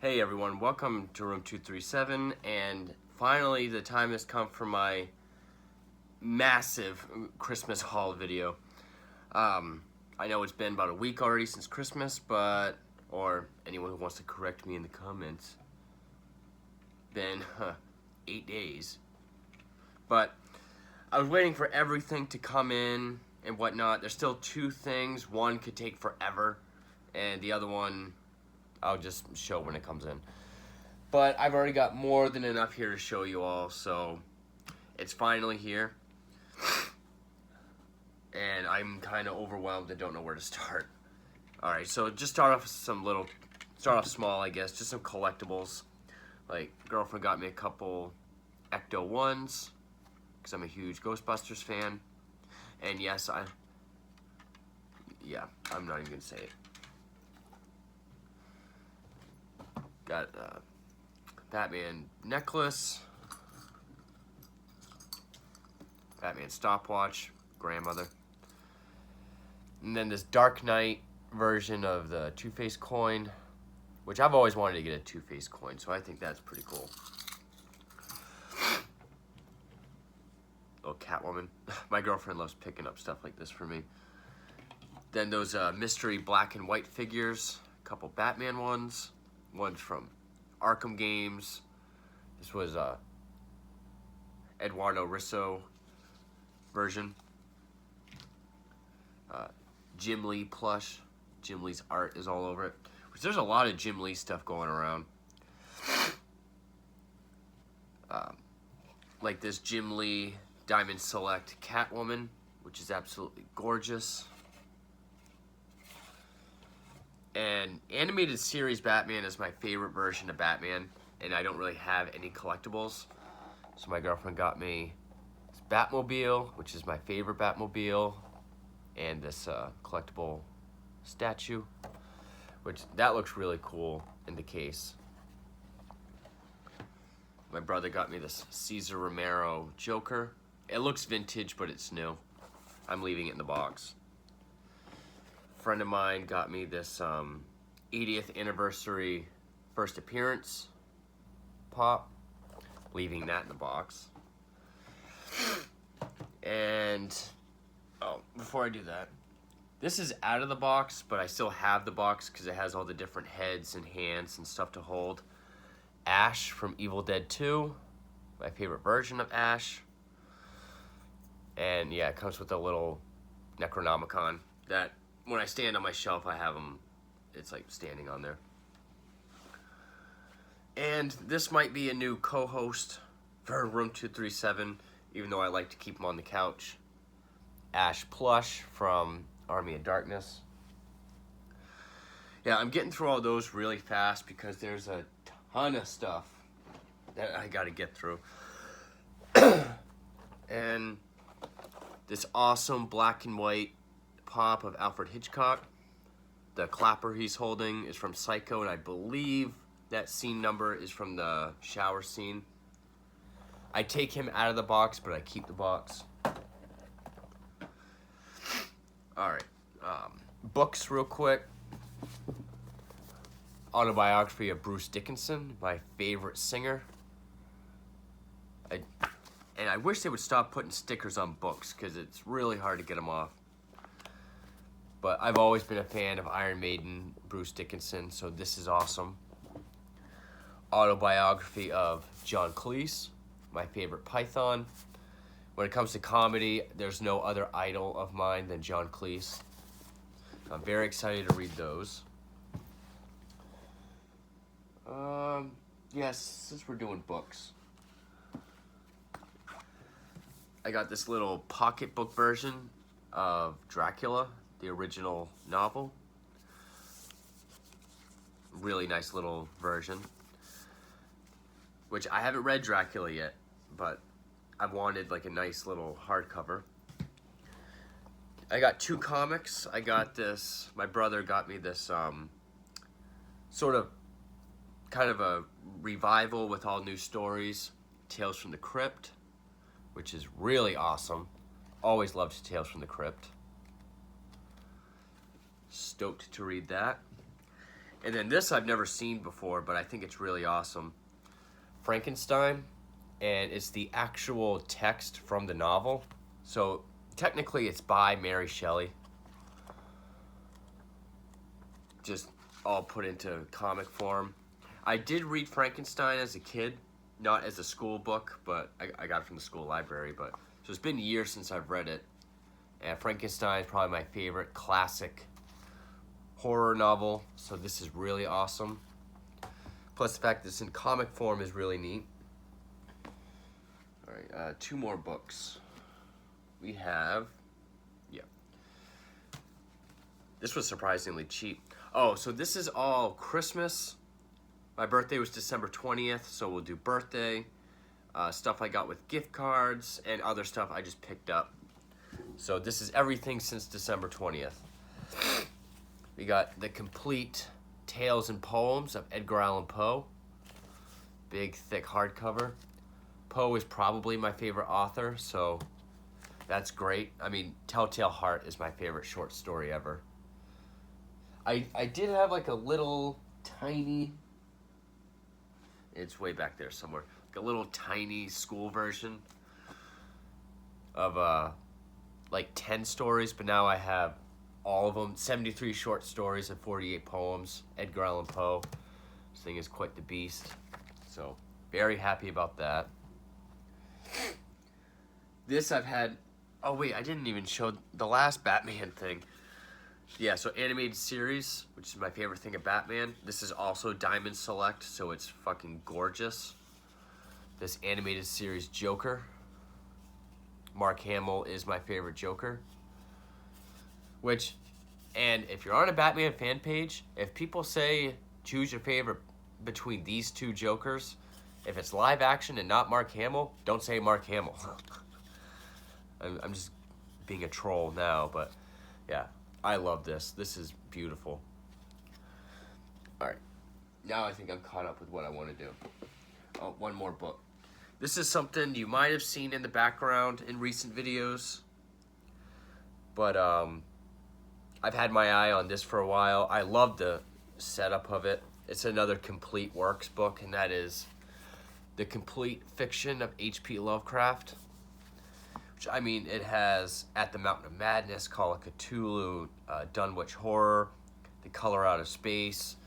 Hey everyone, welcome to Room 237, and finally the time has come for my massive Christmas haul video. I know it's been about a week already since Christmas, or anyone who wants to correct me in the comments, been 8 days. But I was waiting for everything to come in and whatnot. There's still two things. One could take forever, and the other one I'll just show when it comes in. But I've already got more than enough here to show you all, so it's finally here. And I'm kind of overwhelmed and don't know where to start. Alright, so just start off small, I guess. Just some collectibles. Like, girlfriend got me a couple Ecto 1s, because I'm a huge Ghostbusters fan. And yes, I'm not even going to say it. Got a Batman necklace, Batman stopwatch, grandmother. And then this Dark Knight version of the Two-Face coin, which I've always wanted to get a Two-Face coin, so I think that's pretty cool. Little Catwoman. My girlfriend loves picking up stuff like this for me. Then those mystery black and white figures, a couple Batman ones. One's from Arkham games. This was Eduardo Risso version. Jim Lee plush. Jim Lee's art is all over it. Which there's a lot of Jim Lee stuff going around. Like this Jim Lee Diamond Select Catwoman, which is absolutely gorgeous. And animated series Batman is my favorite version of Batman, and I don't really have any collectibles. So my girlfriend got me this Batmobile, which is my favorite Batmobile, and this collectible statue, which that looks really cool in the case. My brother got me this Cesar Romero Joker. It looks vintage, but it's new. I'm leaving it in the box. Friend of mine got me this 80th anniversary first appearance pop, leaving that in the box. And before I do that, this is out of the box, but I still have the box because it has all the different heads and hands and stuff to hold. Ash from Evil Dead 2, my favorite version of Ash. And yeah, it comes with a little Necronomicon that when I stand on my shelf, I have them, it's like standing on there. And this might be a new co-host for Room 237, even though I like to keep him on the couch. Ash plush from Army of Darkness. Yeah, I'm getting through all those really fast because there's a ton of stuff that I gotta get through. And this awesome black and white pop of Alfred Hitchcock. The clapper he's holding is from Psycho, and I believe that scene number is from the shower scene. I take him out of the box, but I keep the box. Alright, books real quick. Autobiography of Bruce Dickinson, my favorite singer. And I wish they would stop putting stickers on books, because it's really hard to get them off. But I've always been a fan of Iron Maiden, Bruce Dickinson, so this is awesome. Autobiography of John Cleese, my favorite Python. When it comes to comedy, there's no other idol of mine than John Cleese. I'm very excited to read those. Yes, since we're doing books, I got this little pocketbook version of Dracula, the original novel. Really nice little version. Which I haven't read Dracula yet, but I wanted like a nice little hardcover. I got two comics. I got this, my brother got me this kind of a revival with all new stories. Tales from the Crypt, which is really awesome. Always loved Tales from the Crypt. Stoked to read that. And then this I've never seen before, but I think it's really awesome. Frankenstein, and it's the actual text from the novel. So technically it's by Mary Shelley. Just all put into comic form. I did read Frankenstein as a kid, not as a school book, but I got it from the school library. But so it's been years since I've read it. And Frankenstein is probably my favorite classic horror novel, so this is really awesome. Plus the fact that it's in comic form is really neat. Alright, 2 more books. We have, this was surprisingly cheap. Oh, so this is all Christmas. My birthday was December 20th, so we'll do birthday. Stuff I got with gift cards, and other stuff I just picked up. So this is everything since December 20th. We got the complete Tales and Poems of Edgar Allan Poe. Big, thick hardcover. Poe is probably my favorite author, so that's great. I mean, Telltale Heart is my favorite short story ever. I did have like a little tiny, it's way back there somewhere, like a little tiny school version of like 10 stories, but now I have all of them. 73 short stories and 48 poems. Edgar Allan Poe. This thing is quite the beast. So, very happy about that. This I've had... Oh wait, I didn't even show the last Batman thing. Yeah, so animated series, which is my favorite thing of Batman. This is also Diamond Select, so it's fucking gorgeous. This animated series Joker. Mark Hamill is my favorite Joker. Which, and if you're on a Batman fan page, if people say choose your favorite between these 2 Jokers, if it's live action and not Mark Hamill, don't say Mark Hamill. I'm just being a troll now, but yeah, I love this. This is beautiful. Alright, now I think I'm caught up with what I want to do. Oh, one more book. This is something you might have seen in the background in recent videos, but I've had my eye on this for a while. I love the setup of it. It's another complete works book, and that is The Complete Fiction of H.P. Lovecraft. Which, I mean, it has At the Mountain of Madness, Call of Cthulhu, Dunwich Horror, The Color Out of Space,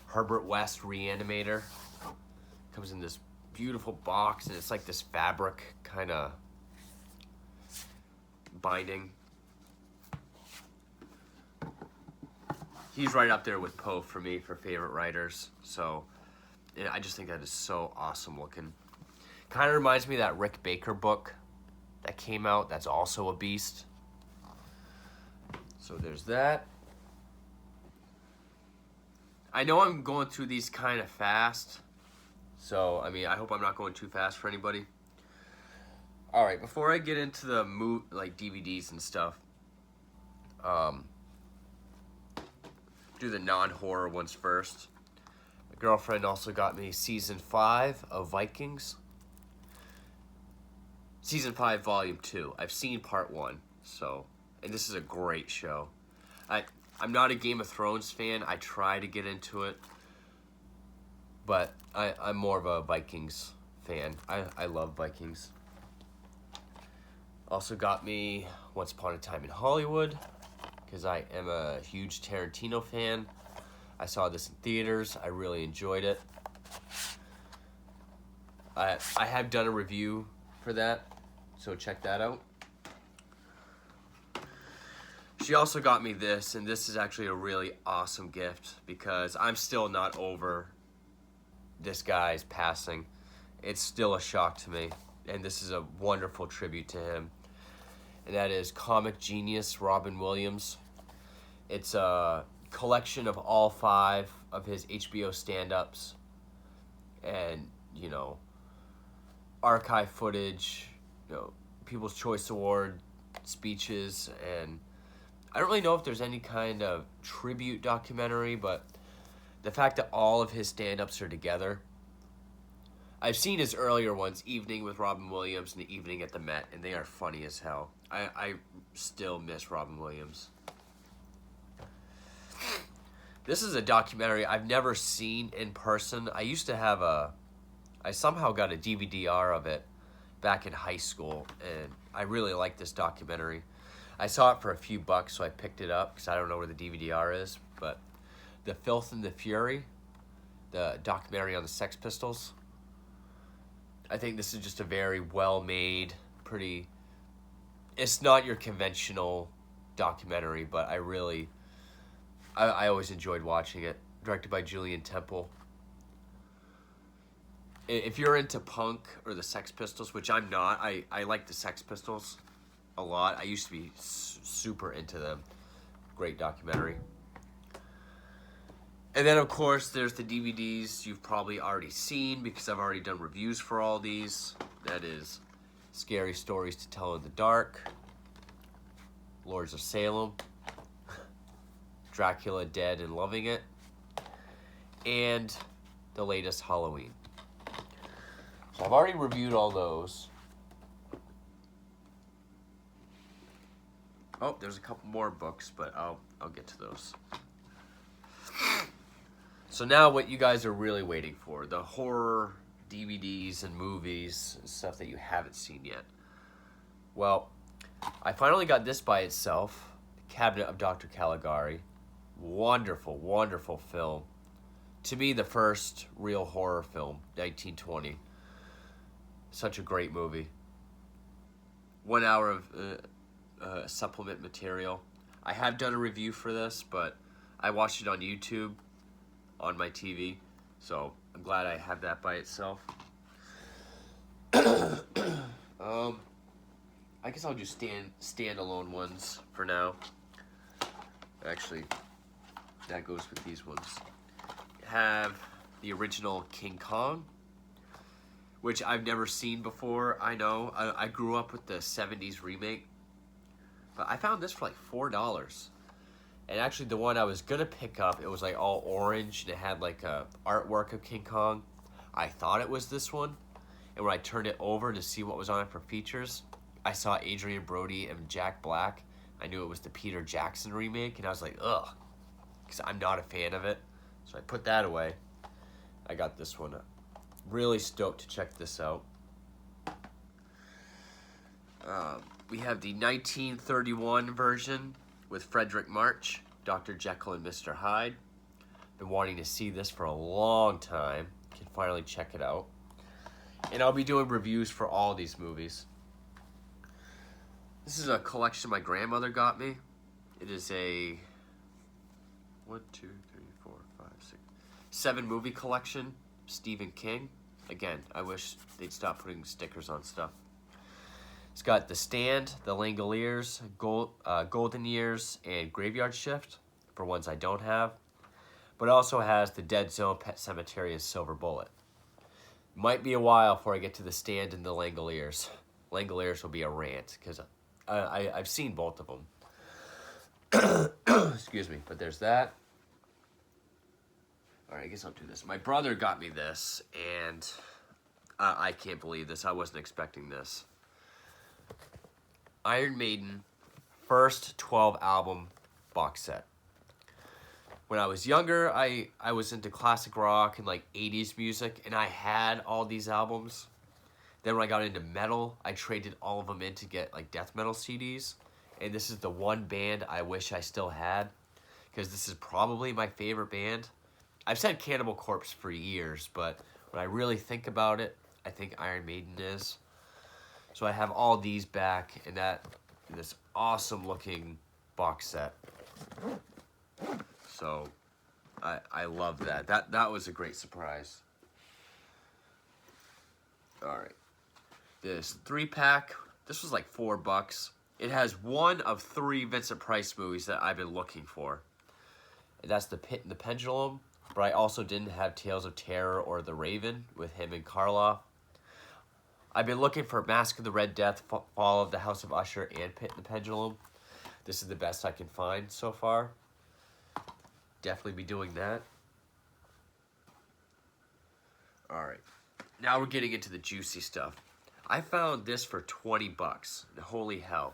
Herbert West Reanimator. Comes in this beautiful box, and it's like this fabric kind of binding. He's right up there with Poe for me for favorite writers. So, yeah, I just think that is so awesome looking. Kind of reminds me of that Rick Baker book that came out. That's also a beast. So there's that. I know I'm going through these kind of fast. So, I mean, I hope I'm not going too fast for anybody. Alright, before I get into the DVDs and stuff, do the non-horror ones first. My girlfriend also got me Season 5 of Vikings. Season 5, Volume 2. I've seen Part 1, so... And this is a great show. I'm not a Game of Thrones fan. I try to get into it. But I'm more of a Vikings fan. I love Vikings. Also got me Once Upon a Time in Hollywood, because I am a huge Tarantino fan. I saw this in theaters. I really enjoyed it. I have done a review for that, so check that out. She also got me this, and this is actually a really awesome gift because I'm still not over this guy's passing. It's still a shock to me, and this is a wonderful tribute to him. And that is comic genius Robin Williams. It's a collection of all 5 of his HBO stand-ups and, you know, archive footage, you know, People's Choice Award speeches, and I don't really know if there's any kind of tribute documentary, but the fact that all of his stand-ups are together. I've seen his earlier ones, Evening with Robin Williams and The Evening at the Met, and they are funny as hell. I still miss Robin Williams. This is a documentary I've never seen in person. I used to have I somehow got a DVD-R of it back in high school, and I really like this documentary. I saw it for a few bucks, so I picked it up because I don't know where the DVD-R is, but The Filth and the Fury, the documentary on the Sex Pistols. I think this is just a very well-made, pretty... It's not your conventional documentary, but I always enjoyed watching it. Directed by Julian Temple. If you're into punk or the Sex Pistols, which I'm not, I like the Sex Pistols a lot. I used to be super into them. Great documentary. And then, of course, there's the DVDs you've probably already seen because I've already done reviews for all these. That is Scary Stories to Tell in the Dark, Lords of Salem, Dracula Dead and Loving It, and the latest Halloween. So I've already reviewed all those. Oh, there's a couple more books, but I'll get to those. So now what you guys are really waiting for, the horror DVDs and movies and stuff that you haven't seen yet. Well, I finally got this by itself, The Cabinet of Dr. Caligari. Wonderful, wonderful film. To me, the first real horror film, 1920. Such a great movie. 1 hour of supplement material. I have done a review for this, but I watched it on YouTube on my TV, so I'm glad I have that by itself. I guess I'll just standalone ones for now. Actually, that goes with these ones. Have the original King Kong, which I've never seen before. I know I grew up with the 70s remake, but I found this for like $4. And actually the one I was gonna pick up, it was like all orange and it had like a artwork of King Kong. I thought it was this one, and when I turned it over to see what was on it for features, I saw Adrian Brody and Jack Black. I knew it was the Peter Jackson remake, and I was like, ugh, because I'm not a fan of it. So I put that away. I got this one. Really stoked to check this out. We have the 1931 version with Frederick March, Dr. Jekyll and Mr. Hyde. Been wanting to see this for a long time. Can finally check it out. And I'll be doing reviews for all these movies. This is a collection my grandmother got me. It is a 7 movie collection. Stephen King. Again, I wish they'd stop putting stickers on stuff. It's got The Stand, The Langoliers, Golden Years, and Graveyard Shift, for ones I don't have. But it also has The Dead Zone, Pet Sematary, and Silver Bullet. Might be a while before I get to The Stand and The Langoliers. Langoliers will be a rant, because I've seen both of them. Excuse me, but there's that. Alright, I guess I'll do this. My brother got me this, and I can't believe this. I wasn't expecting this. Iron Maiden first 12 album box set. When I was younger, I was into classic rock and like 80s music, and I had all these albums. Then when I got into metal, I traded all of them in to get like death metal CDs. And this is the one band I wish I still had, because this is probably my favorite band. I've said Cannibal Corpse for years, but when I really think about it, I think Iron Maiden is. So I have all these back in this awesome looking box set. So I love that. That was a great surprise. Alright. This 3-pack, this was like $4. It has one of 3 Vincent Price movies that I've been looking for. And that's The Pit and the Pendulum, but I also didn't have Tales of Terror or The Raven with him and Karloff. I've been looking for Mask of the Red Death, Fall of the House of Usher, and Pit and the Pendulum. This is the best I can find so far. Definitely be doing that. Alright, now we're getting into the juicy stuff. I found this for $20. Holy hell.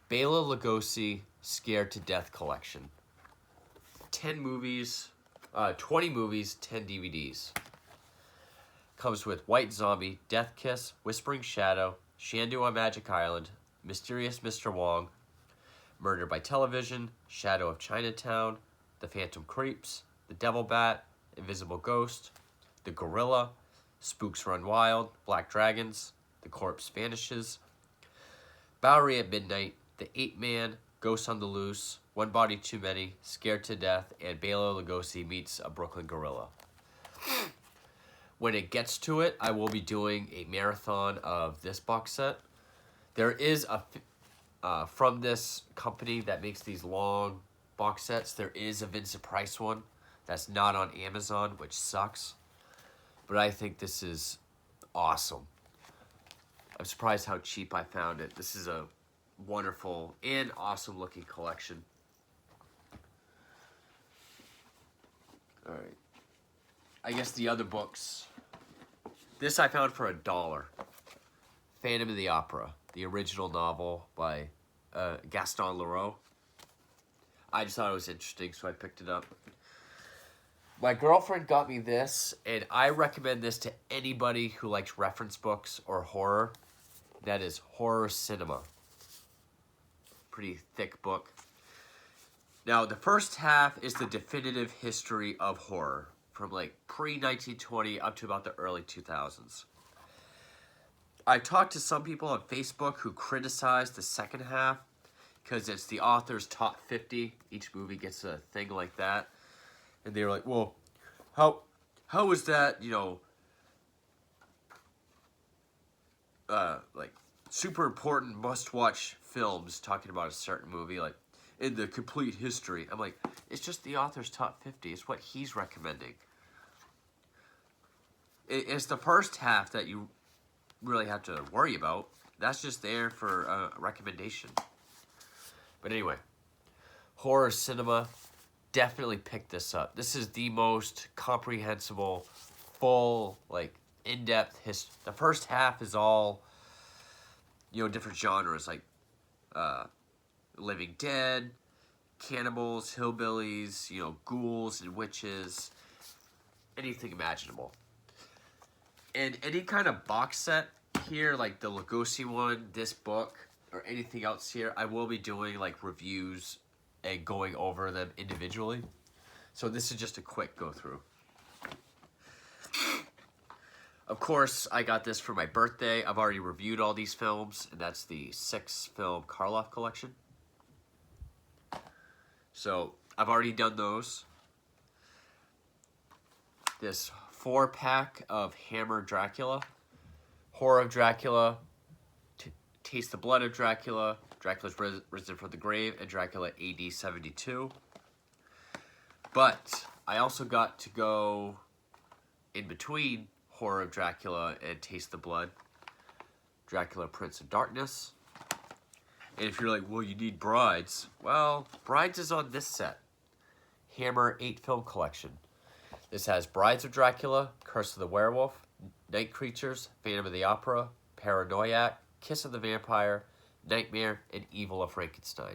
Bela Lugosi Scared to Death collection. 10 movies, 20 movies, 10 DVDs. Comes with White Zombie, Death Kiss, Whispering Shadow, Shandu on Magic Island, Mysterious Mr. Wong, Murder by Television, Shadow of Chinatown, The Phantom Creeps, The Devil Bat, Invisible Ghost, The Gorilla, Spooks Run Wild, Black Dragons, The Corpse Vanishes, Bowery at Midnight, The Ape Man, Ghosts on the Loose, One Body Too Many, Scared to Death, and Bela Lugosi meets a Brooklyn Gorilla. When it gets to it, I will be doing a marathon of this box set. There is from this company that makes these long box sets, there is a Vincent Price one that's not on Amazon, which sucks. But I think this is awesome. I'm surprised how cheap I found it. This is a wonderful and awesome looking collection. All right. I guess the other books. This I found for $1. Phantom of the Opera, the original novel by Gaston Leroux. I just thought it was interesting, so I picked it up. My girlfriend got me this, and I recommend this to anybody who likes reference books or horror. That is Horror Cinema. Pretty thick book. Now, the first half is the definitive history of horror, from like pre-1920 up to about the early 2000s. I talked to some people on Facebook who criticized the second half because it's the author's top 50. Each movie gets a thing like that. And they were like, well, how is that, you know, like super important must-watch films talking about a certain movie, like in the complete history. I'm like, it's just the author's top 50. It's what he's recommending. It's the first half that you really have to worry about. That's just there for a recommendation. But anyway, Horror Cinema, definitely pick this up. This is the most comprehensible, full, like, in-depth history. The first half is all, you know, different genres, like Living Dead, cannibals, hillbillies, you know, ghouls and witches, anything imaginable. And any kind of box set here, like the Lugosi one, this book, or anything else here, I will be doing like reviews and going over them individually. So this is just a quick go through. Of course, I got this for my birthday. I've already reviewed all these films, and that's the 6-film Karloff collection. So I've already done those. This 4-pack of Hammer Dracula, Horror of Dracula, Taste the Blood of Dracula, Dracula's Risen from the Grave, and Dracula AD 72. But I also got to go in between Horror of Dracula and Taste the Blood, Dracula Prince of Darkness. And if you're like, well, you need Brides. Well, Brides is on this set. Hammer 8-film collection. This has Brides of Dracula, Curse of the Werewolf, Night Creatures, Phantom of the Opera, Paranoiac, Kiss of the Vampire, Nightmare, and Evil of Frankenstein.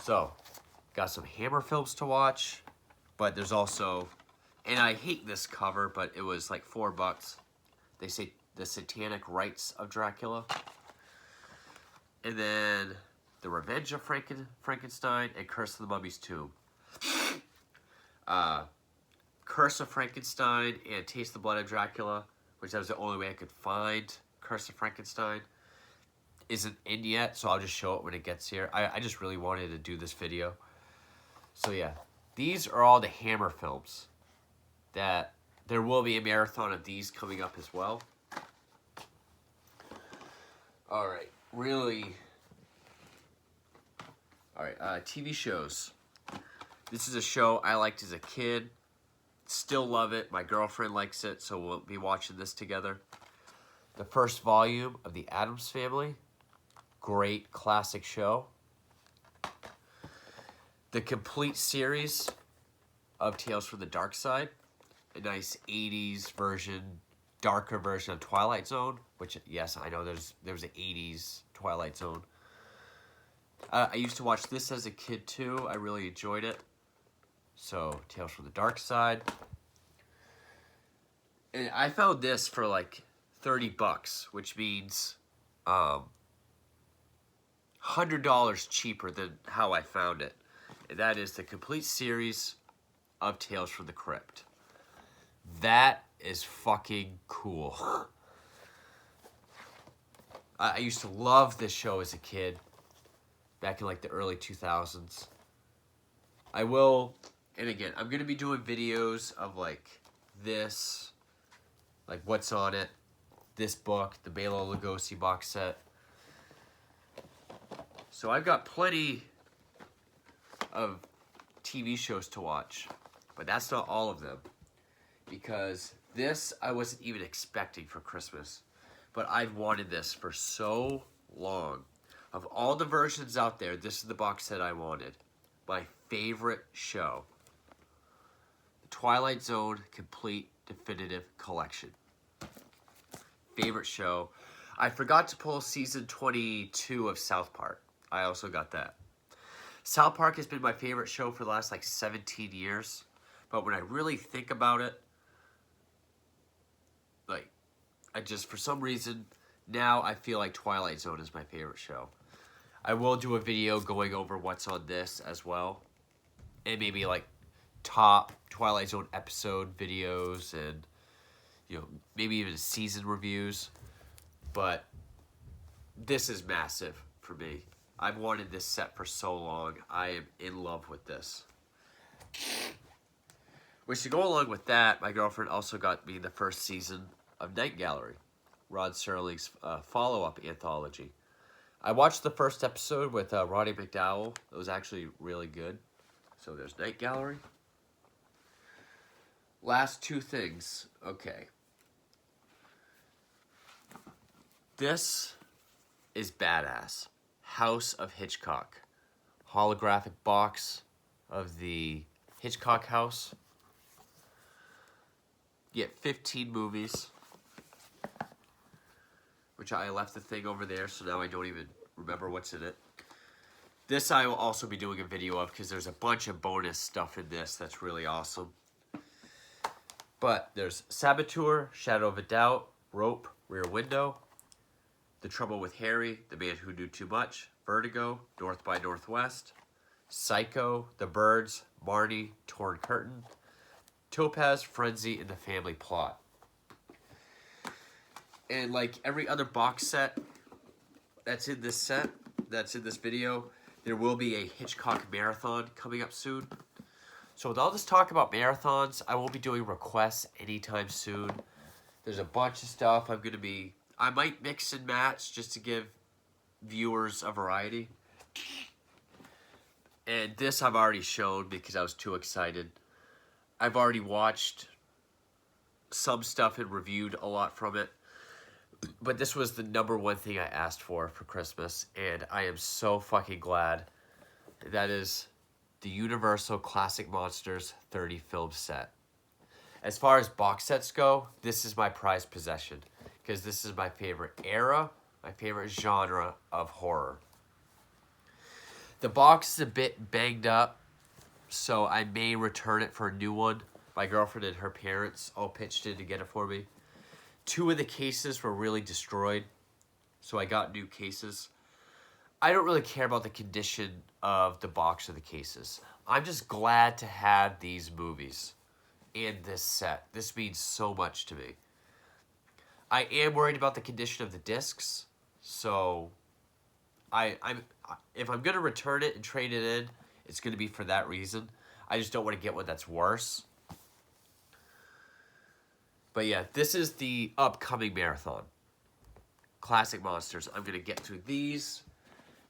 So, got some Hammer films to watch, but there's also, and I hate this cover, but it was like $4. They say The Satanic Rites of Dracula. And then The Revenge of Frankenstein and Curse of the Mummy's Tomb. Curse of Frankenstein and Taste the Blood of Dracula, which that was the only way I could find Curse of Frankenstein, isn't in yet, so I'll just show it when it gets here. I just really wanted to do this video. So yeah, these are all the Hammer films. That there will be a marathon of these coming up as well. Alright, TV shows. This is a show I liked as a kid. Still love it. My girlfriend likes it, so we'll be watching this together. The first volume of The Addams Family. Great classic show. The complete series of Tales from the Dark Side. A nice 80s version, darker version of Twilight Zone. Which, yes, I know there was an 80s Twilight Zone. I used to watch this as a kid too. I really enjoyed it. So, Tales from the Dark Side. And I found this for like $30, which means $100 cheaper than how I found it. And that is the complete series of Tales from the Crypt. That is fucking cool. I used to love this show as a kid, back in like the early 2000s. I will, and again, I'm going to be doing videos of like this, like what's on it, this book, the Bela Lugosi box set. So I've got plenty of TV shows to watch, but that's not all of them. Because this I wasn't even expecting for Christmas. But I've wanted this for so long. Of all the versions out there, this is the box set I wanted. My favorite show. The Twilight Zone Complete Definitive Collection. Favorite show. I forgot to pull season 22 of South Park. I also got that. South Park has been my favorite show for the last like 17 years. But when I really think about it, like, I just, for some reason, now I feel like Twilight Zone is my favorite show. I will do a video going over what's on this as well. And maybe like top Twilight Zone episode videos and, you know, maybe even season reviews. But this is massive for me. I've wanted this set for so long. I am in love with this. Which, to go along with that, my girlfriend also got me the first season of Night Gallery, Rod Serling's follow-up anthology. I watched the first episode with Roddy McDowell. It was actually really good. So there's Night Gallery. Last two things. Okay. This is badass. House of Hitchcock. Holographic box of the Hitchcock house. You get 15 movies. Which I left the thing over there, so now I don't even remember what's in it. This I will also be doing a video of, because there's a bunch of bonus stuff in this that's really awesome. But there's Saboteur, Shadow of a Doubt, Rope, Rear Window, The Trouble with Harry, The Man Who Knew Too Much, Vertigo, North by Northwest, Psycho, The Birds, Marnie, Torn Curtain, Topaz, Frenzy, and The Family Plot. And like every other box set that's in this set, that's in this video, there will be a Hitchcock marathon coming up soon. So with all this talk about marathons, I won't be doing requests anytime soon. There's a bunch of stuff I might mix and match just to give viewers a variety. And this I've already shown because I was too excited. I've already watched some stuff and reviewed a lot from it. But this was the #1 thing I asked for Christmas, and I am so fucking glad. That is the Universal Classic Monsters 30 film set. As far as box sets go, this is my prized possession, because this is my favorite era, my favorite genre of horror. The box is a bit banged up, so I may return it for a new one. My girlfriend and her parents all pitched in to get it for me. 2 of the cases were really destroyed, so I got new cases. I don't really care about the condition of the box or the cases. I'm just glad to have these movies and this set. This means so much to me. I am worried about the condition of the discs, so if I'm going to return it and trade it in, it's going to be for that reason. I just don't want to get one that's worse. But yeah, this is the upcoming marathon. Classic Monsters. I'm going to get through these.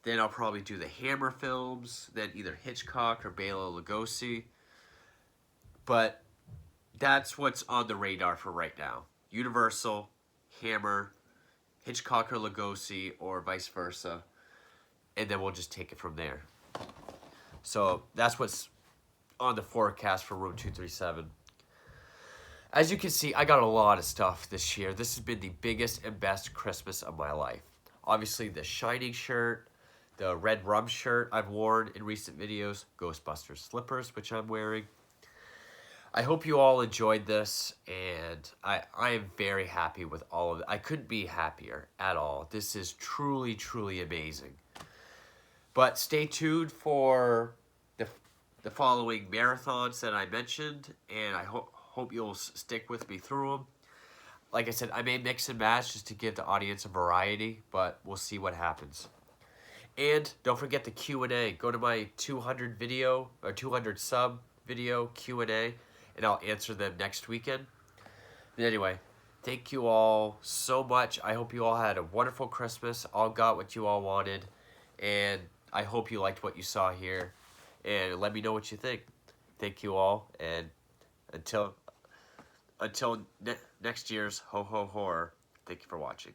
Then I'll probably do the Hammer films. Then either Hitchcock or Bela Lugosi. But that's what's on the radar for right now. Universal, Hammer, Hitchcock or Lugosi, or vice versa. And then we'll just take it from there. So that's what's on the forecast for Room 237. As you can see, I got a lot of stuff this year. This has been the biggest and best Christmas of my life. Obviously, the Shining shirt, the red rum shirt I've worn in recent videos, Ghostbusters slippers, which I'm wearing. I hope you all enjoyed this, and I am very happy with all of it. I couldn't be happier at all. This is truly, truly amazing. But stay tuned for the following marathons that I mentioned, and I hope you'll stick with me through them. Like I said, I may mix and match just to give the audience a variety, but we'll see what happens. And don't forget the Q&A. Go to my 200 video or 200 sub video Q&A, and I'll answer them next weekend. But anyway, thank you all so much. I hope you all had a wonderful Christmas. All got what you all wanted, and I hope you liked what you saw here. And let me know what you think. Thank you all, and until next year's Ho Ho Horror, thank you for watching.